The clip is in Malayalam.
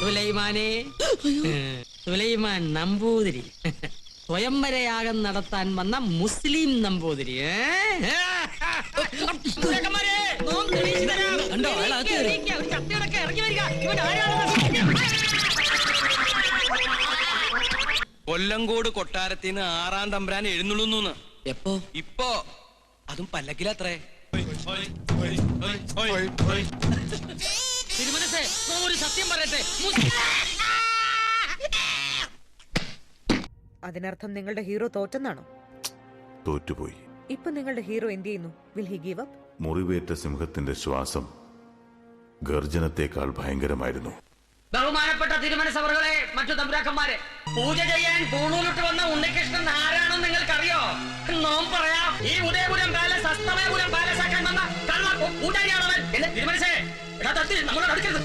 സുലൈമാനെ, സുലൈമാൻ നമ്പൂതിരി, സ്വയംവരയാഗം നടത്താൻ വന്ന മുസ്ലിം നമ്പൂതിരി. കൊല്ലങ്കോട് കൊട്ടാരത്തിന്ന് 6-ാം തമ്പുരാൻ എഴുന്നള്ളുന്നു. എപ്പോ? ഇപ്പോ. അതും പല്ലക്കിലത്രേ. തിരുമനസേ, ഒരു സത്യം പറയട്ടെ. അതിനർത്ഥം നിങ്ങളുടെ ഹീറോ തോറ്റെന്നാണോ? തോറ്റുപോയി. ഇപ്പൊ നിങ്ങളുടെ ഹീറോ എന്ത് ചെയ്യുന്നു? Will he give up? മുറിവേറ്റ സിംഹത്തിന്റെ ശ്വാസം ഗർജനത്തെക്കാൾ ഭയങ്കരമായിരുന്നു. ബഹുമാനപ്പെട്ട തിരുമനസവറുകളെ, മറ്റു തമ്പുരാക്കന്മാരെ, പൂജ ചെയ്യാൻ പൂണൂലിട്ട് വന്ന ഉണ്ണികൃഷ്ണൻ ആരാണെന്ന് നിങ്ങൾക്കറിയോ? നോം പറയാം. ഈ ഉദയപുരം പാലസ് അസ്തമയപുരം പാലസ് ആക്കാൻ വന്ന കള്ള പൂജാരിയാണവൻ. തിരുമനസേ, നമ്മളോട് അടുക്കരുത്.